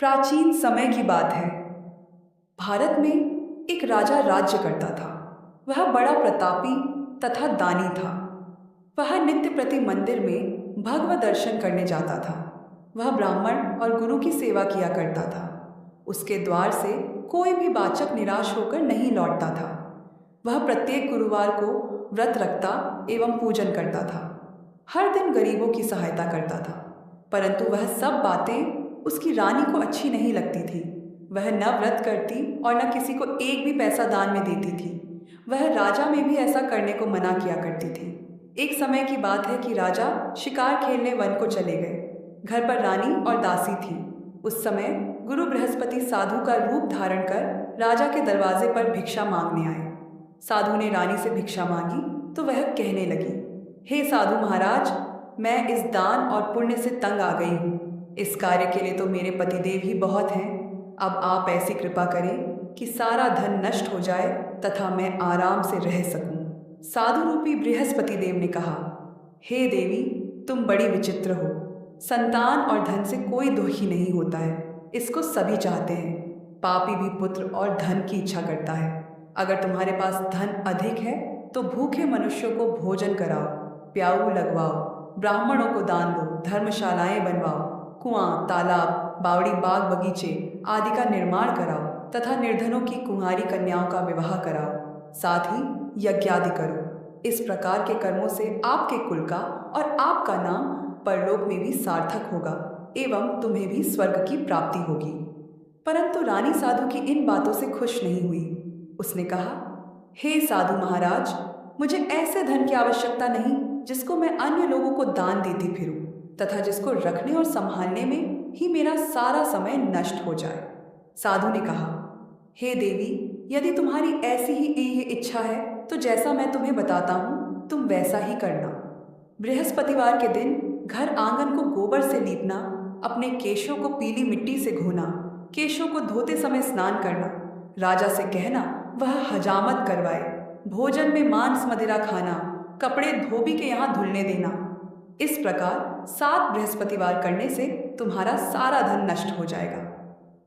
प्राचीन समय की बात है। भारत में एक राजा राज्य करता था। वह बड़ा प्रतापी तथा दानी था। वह नित्य प्रति मंदिर में भगवत दर्शन करने जाता था। वह ब्राह्मण और गुरु की सेवा किया करता था। उसके द्वार से कोई भी वाचक निराश होकर नहीं लौटता था। वह प्रत्येक गुरुवार को व्रत रखता एवं पूजन करता था। हर दिन गरीबों की सहायता करता था। परंतु वह सब बातें उसकी रानी को अच्छी नहीं लगती थी। वह न व्रत करती और न किसी को एक भी पैसा दान में देती थी। वह राजा में भी ऐसा करने को मना किया करती थी। एक समय की बात है कि राजा शिकार खेलने वन को चले गए। घर पर रानी और दासी थी। उस समय गुरु बृहस्पति साधु का रूप धारण कर राजा के दरवाजे पर भिक्षा मांगने आए। साधु ने रानी से भिक्षा मांगी तो वह कहने लगी, हे साधु महाराज, मैं इस दान और पुण्य से तंग आ गई हूँ। इस कार्य के लिए तो मेरे पतिदेव ही बहुत हैं। अब आप ऐसी कृपा करें कि सारा धन नष्ट हो जाए तथा मैं आराम से रह सकूं। साधु रूपी बृहस्पति देव ने कहा, हे देवी, तुम बड़ी विचित्र हो। संतान और धन से कोई दुखी नहीं होता है, इसको सभी चाहते हैं। पापी भी पुत्र और धन की इच्छा करता है। अगर तुम्हारे पास धन अधिक है तो भूखे मनुष्यों को भोजन कराओ, प्याऊ लगवाओ, ब्राह्मणों को दान दो, धर्मशालाएं बनवाओ, कुआं, तालाब, बावड़ी, बाग, बगीचे आदि का निर्माण कराओ तथा निर्धनों की कुंवारी कन्याओं का विवाह कराओ। साथ ही यज्ञ आदि करो। इस प्रकार के कर्मों से आपके कुल का और आपका नाम परलोक में भी सार्थक होगा एवं तुम्हें भी स्वर्ग की प्राप्ति होगी। परंतु रानी साधु की इन बातों से खुश नहीं हुई। उसने कहा, हे साधु महाराज, मुझे ऐसे धन की आवश्यकता नहीं जिसको मैं अन्य लोगों को दान देती फिरूं तथा जिसको रखने और संभालने में ही मेरा सारा समय नष्ट हो जाए। साधु ने कहा, हे देवी, यदि तुम्हारी ऐसी ही ये इच्छा है तो जैसा मैं तुम्हें बताता हूँ तुम वैसा ही करना। बृहस्पतिवार के दिन घर आंगन को गोबर से लीपना, अपने केशों को पीली मिट्टी से धोना, केशों को धोते समय स्नान करना, राजा से कहना वह हजामत करवाए, भोजन में मांस मदिरा खाना, कपड़े धोबी के यहाँ धुलने देना। इस प्रकार 7 बृहस्पतिवार करने से तुम्हारा सारा धन नष्ट हो जाएगा।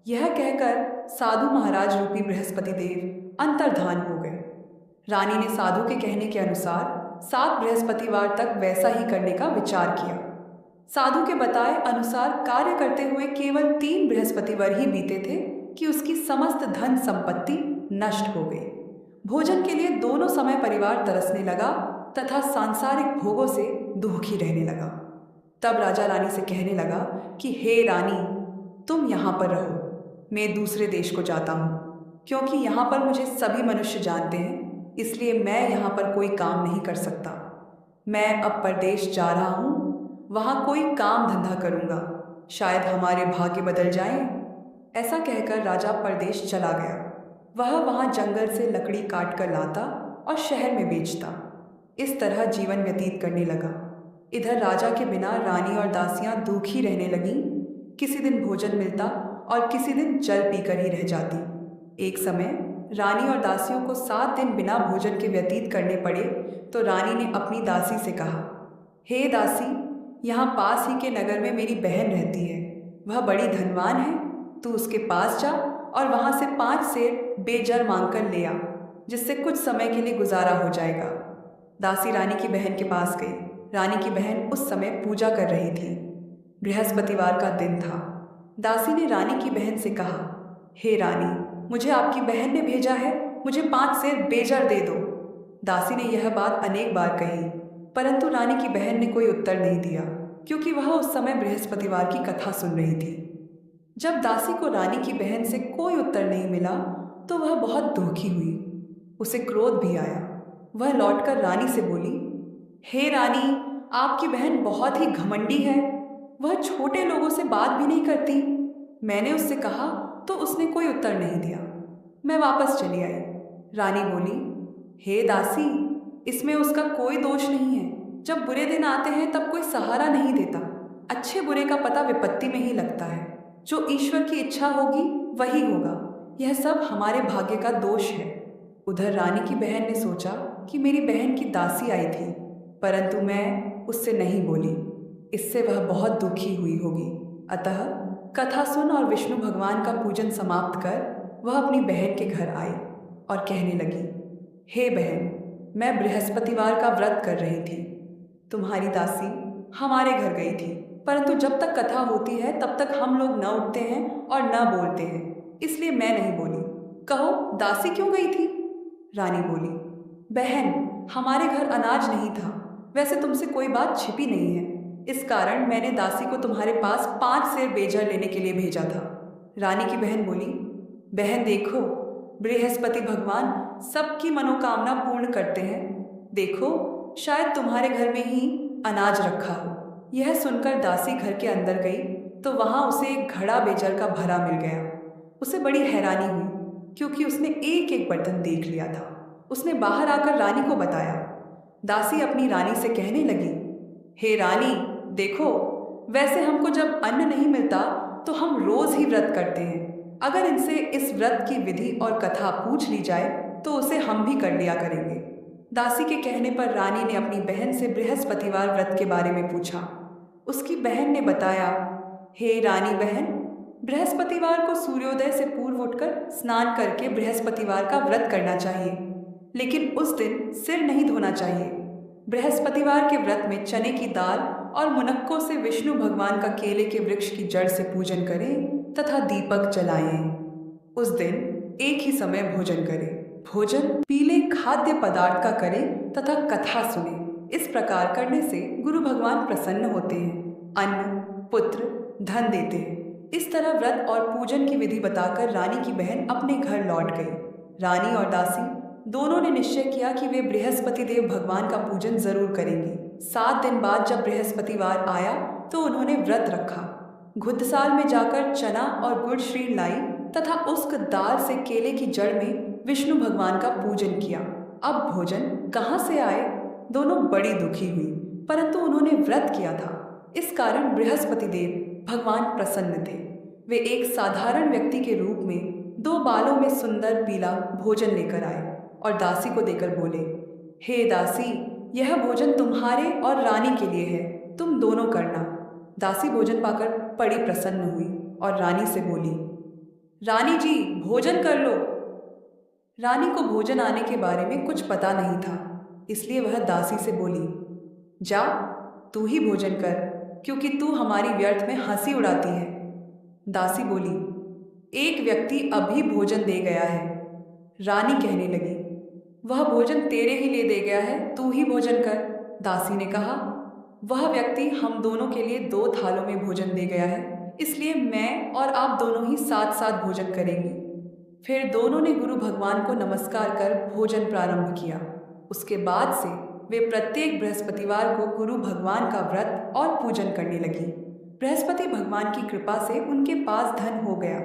यह कहकर साधु महाराज रूपी बृहस्पति देव अंतर्धान हो गए। रानी ने साधु के कहने के अनुसार 7 बृहस्पतिवार तक वैसा ही करने का विचार किया। साधु के बताए अनुसार कार्य करते हुए केवल 3 बृहस्पतिवार ही बीते थे कि उसकी समस्त धन संपत्ति नष्ट हो गई। भोजन के लिए दोनों समय परिवार तरसने लगा तथा सांसारिक भोगों से दुखी रहने लगा। तब राजा रानी से कहने लगा कि हे रानी, तुम यहाँ पर रहो, मैं दूसरे देश को जाता हूँ, क्योंकि यहाँ पर मुझे सभी मनुष्य जानते हैं, इसलिए मैं यहाँ पर कोई काम नहीं कर सकता। मैं अब परदेश जा रहा हूँ, वहाँ कोई काम धंधा करूँगा, शायद हमारे भाग्य बदल जाएं। ऐसा कहकर राजा परदेश चला गया। वह वहाँ जंगल से लकड़ी काट कर लाता और शहर में बेचता। इस तरह जीवन व्यतीत करने लगा। इधर राजा के बिना रानी और दासियां दुखी रहने लगीं। किसी दिन भोजन मिलता और किसी दिन जल पीकर ही रह जाती। एक समय रानी और दासियों को 7 दिन बिना भोजन के व्यतीत करने पड़े तो रानी ने अपनी दासी से कहा, हे दासी, यहाँ पास ही के नगर में मेरी बहन रहती है। वह बड़ी धनवान है। तू उसके पास जा और वहाँ से 5 सेर बेजर मांग कर ले आ, जिससे कुछ समय के लिए गुजारा हो जाएगा। दासी रानी की बहन के पास गई। रानी की बहन उस समय पूजा कर रही थी। बृहस्पतिवार का दिन था। दासी ने रानी की बहन से कहा, हे रानी, मुझे आपकी बहन ने भेजा है, मुझे 5 सेर बेजर दे दो। दासी ने यह बात अनेक बार कही, परंतु रानी की बहन ने कोई उत्तर नहीं दिया, क्योंकि वह उस समय बृहस्पतिवार की कथा सुन रही थी। जब दासी को रानी की बहन से कोई उत्तर नहीं मिला तो वह बहुत दुखी हुई। उसे क्रोध भी आया। वह लौटकर रानी से बोली, हे रानी, आपकी बहन बहुत ही घमंडी है। वह छोटे लोगों से बात भी नहीं करती। मैंने उससे कहा तो उसने कोई उत्तर नहीं दिया। मैं वापस चली आई। रानी बोली, हे दासी, इसमें उसका कोई दोष नहीं है। जब बुरे दिन आते हैं तब कोई सहारा नहीं देता। अच्छे बुरे का पता विपत्ति में ही लगता है। जो ईश्वर की इच्छा होगी वही होगा। यह सब हमारे भाग्य का दोष है। उधर रानी की बहन ने सोचा कि मेरी बहन की दासी आई थी, परंतु मैं उससे नहीं बोली। इससे वह बहुत दुखी हुई होगी, अतः कथा सुन और विष्णु भगवान का पूजन समाप्त कर वह अपनी बहन के घर आई और कहने लगी, हे बहन, मैं बृहस्पतिवार का व्रत कर रही थी। तुम्हारी दासी हमारे घर गई थी, परंतु जब तक कथा होती है तब तक हम लोग न उठते हैं और न बोलते हैं, इसलिए मैं नहीं बोली। कहो, दासी क्यों गई थी? रानी बोली, बहन, हमारे घर अनाज नहीं था। वैसे तुमसे कोई बात छिपी नहीं है, इस कारण मैंने दासी को तुम्हारे पास 5 सेर बेजा लेने के लिए भेजा था। रानी की बहन बोली, बहन देखो, बृहस्पति भगवान सबकी मनोकामना पूर्ण करते हैं। देखो, शायद तुम्हारे घर में ही अनाज रखा हो। यह सुनकर दासी घर के अंदर गई तो वहां उसे एक घड़ा बेजर का भरा मिल गया। उसे बड़ी हैरानी हुई क्योंकि उसने एक एक बर्तन देख लिया था। उसने बाहर आकर रानी को बताया। दासी अपनी रानी से कहने लगी, हे रानी, देखो, वैसे हमको जब अन्न नहीं मिलता तो हम रोज ही व्रत करते हैं। अगर इनसे इस व्रत की विधि और कथा पूछ ली जाए तो उसे हम भी कर लिया करेंगे। दासी के कहने पर रानी ने अपनी बहन से बृहस्पतिवार व्रत के बारे में पूछा। उसकी बहन ने बताया, हे रानी बहन, बृहस्पतिवार को सूर्योदय से पूर्व उठकर स्नान करके बृहस्पतिवार का व्रत करना चाहिए, लेकिन उस दिन सिर नहीं धोना चाहिए। बृहस्पतिवार के व्रत में चने की दाल और मुनक्कों से विष्णु भगवान का केले के वृक्ष की जड़ से पूजन करें तथा दीपक जलाएं। उस दिन एक ही समय भोजन करें। भोजन पीले खाद्य पदार्थ का करें तथा कथा सुने। इस प्रकार करने से गुरु भगवान प्रसन्न होते हैं, अन्न, पुत्र, धन देते हैं। इस तरह व्रत और पूजन की विधि बताकर रानी की बहन अपने घर लौट गई। रानी और दासी दोनों ने निश्चय किया कि वे बृहस्पति देव भगवान का पूजन जरूर करेंगे। 7 दिन बाद जब बृहस्पतिवार आया तो उन्होंने व्रत रखा। घुड़साल में जाकर चना और गुड़ श्रीण लाई तथा उस दाल से केले की जड़ में विष्णु भगवान का पूजन किया। अब भोजन कहाँ से आए? दोनों बड़ी दुखी हुई, परंतु उन्होंने व्रत किया था, इस कारण बृहस्पति देव भगवान प्रसन्न थे। वे एक साधारण व्यक्ति के रूप में 2 बालों में सुंदर पीला भोजन लेकर आए और दासी को देकर बोले, हे दासी, यह भोजन तुम्हारे और रानी के लिए है, तुम दोनों करना। दासी भोजन पाकर बड़ी प्रसन्न हुई और रानी से बोली, रानी जी, भोजन कर लो। रानी को भोजन आने के बारे में कुछ पता नहीं था, इसलिए वह दासी से बोली, जा, तू ही भोजन कर, क्योंकि तू हमारी व्यर्थ में हंसी उड़ाती है। दासी बोली, एक व्यक्ति अभी भोजन दे गया है। रानी कहने लगी, वह भोजन तेरे ही लिए दे गया है, तू ही भोजन कर। दासी ने कहा, वह व्यक्ति हम दोनों के लिए 2 थालों में भोजन दे गया है, इसलिए मैं और आप दोनों ही साथ साथ भोजन करेंगे। फिर दोनों ने गुरु भगवान को नमस्कार कर भोजन प्रारंभ किया। उसके बाद से वे प्रत्येक बृहस्पतिवार को गुरु भगवान का व्रत और पूजन करने लगी। बृहस्पति भगवान की कृपा से उनके पास धन हो गया,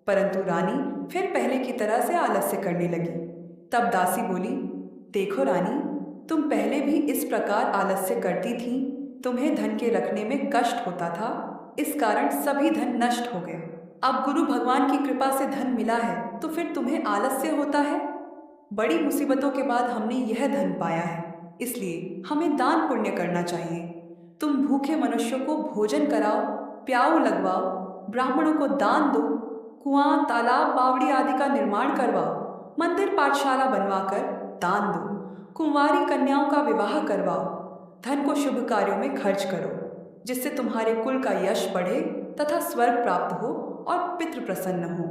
परंतु रानी फिर पहले की तरह से आलस्य करने लगी। तब दासी बोली, देखो रानी, तुम पहले भी इस प्रकार आलस्य करती थी, तुम्हें धन के रखने में कष्ट होता था, इस कारण सभी धन नष्ट हो गया। अब गुरु भगवान की कृपा से धन मिला है तो फिर तुम्हें आलस्य होता है। बड़ी मुसीबतों के बाद हमने यह धन पाया है, इसलिए हमें दान पुण्य करना चाहिए। तुम भूखे मनुष्यों को भोजन कराओ, प्याऊ लगवाओ, ब्राह्मणों को दान दो, कुआं, तालाब, बावड़ी आदि का निर्माण करवाओ, मंदिर पाठशाला बनवाकर दान दो, कुंवारी कन्याओं का विवाह करवाओ, धन को शुभ कार्यों में खर्च करो, जिससे तुम्हारे कुल का यश बढ़े तथा स्वर्ग प्राप्त हो और पितृ प्रसन्न हो।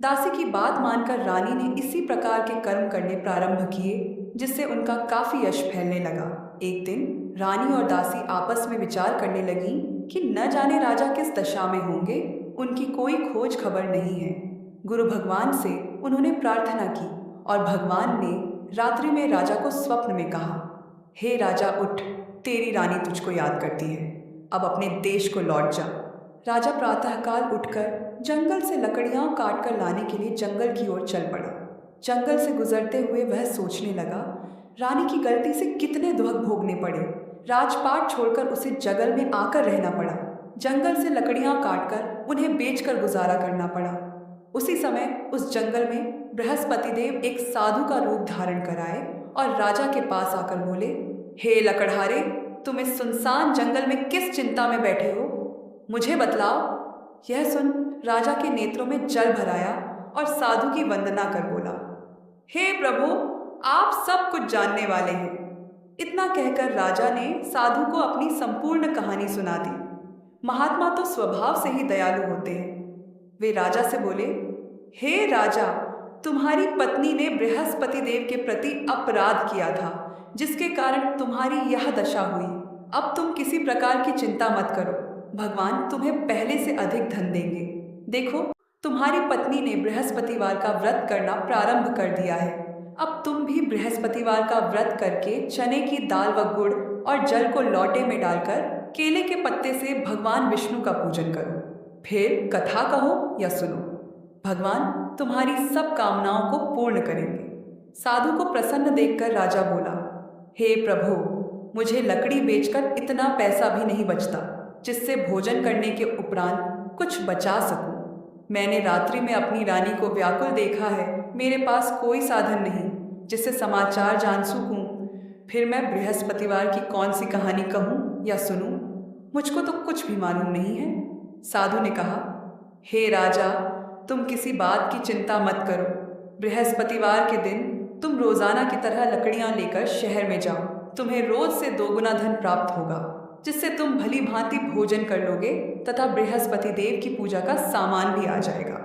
दासी की बात मानकर रानी ने इसी प्रकार के कर्म करने प्रारंभ किए, जिससे उनका काफी यश फैलने लगा। एक दिन रानी और दासी आपस में विचार करने लगी कि न जाने राजा किस दशा में होंगे, उनकी कोई खोज खबर नहीं है। गुरु भगवान से उन्होंने प्रार्थना की और भगवान ने रात्रि में राजा को स्वप्न में कहा, हे राजा उठ, तेरी रानी तुझको याद करती है, अब अपने देश को लौट जा। राजा प्रातःकाल उठकर जंगल से लकड़ियां काटकर लाने के लिए जंगल की ओर चल पड़ा। जंगल से गुजरते हुए वह सोचने लगा, रानी की गलती से कितने दुख भोगने पड़े। राजपाट छोड़कर उसे जंगल में आकर रहना पड़ा। जंगल से लकड़ियां काटकर उन्हें बेचकर गुजारा करना पड़ा। उसी समय उस जंगल में बृहस्पति देव एक साधु का रूप धारण कर आए और राजा के पास आकर बोले, हे लकड़हारे, तुम इस सुनसान जंगल में किस चिंता में बैठे हो? मुझे बतलाओ। यह सुन राजा के नेत्रों में जल भर आया और साधु की वंदना कर बोला, हे प्रभु, आप सब कुछ जानने वाले हैं। इतना कहकर राजा ने साधु को अपनी संपूर्ण कहानी सुना दी। महात्मा तो स्वभाव से ही दयालु होते हैं। वे राजा से बोले, हे राजा, तुम्हारी पत्नी ने बृहस्पति देव के प्रति अपराध किया था, जिसके कारण तुम्हारी यह दशा हुई। अब तुम किसी प्रकार की चिंता मत करो, भगवान तुम्हें पहले से अधिक धन देंगे। देखो, तुम्हारी पत्नी ने बृहस्पतिवार का व्रत करना प्रारंभ कर दिया है। अब तुम भी बृहस्पतिवार का व्रत करके चने की दाल व गुड़ और जल को लोटे में डालकर केले के पत्ते से भगवान विष्णु का पूजन करो। फिर कथा कहो या सुनो, भगवान तुम्हारी सब कामनाओं को पूर्ण करेंगे। साधु को प्रसन्न देखकर राजा बोला, हे प्रभु, मुझे लकड़ी बेचकर इतना पैसा भी नहीं बचता जिससे भोजन करने के उपरांत कुछ बचा सकूं। मैंने रात्रि में अपनी रानी को व्याकुल देखा है। मेरे पास कोई साधन नहीं जिससे समाचार जान सकूं। फिर मैं बृहस्पतिवार की कौन सी कहानी कहूं या सुनूं? मुझको तो कुछ भी मालूम नहीं है। साधु ने कहा, हे राजा, तुम किसी बात की चिंता मत करो। बृहस्पतिवार के दिन तुम रोजाना की तरह लकड़ियां लेकर शहर में जाओ। तुम्हें रोज से 2 गुना धन प्राप्त होगा, जिससे तुम भली भांति भोजन कर लोगे तथा बृहस्पति देव की पूजा का सामान भी आ जाएगा।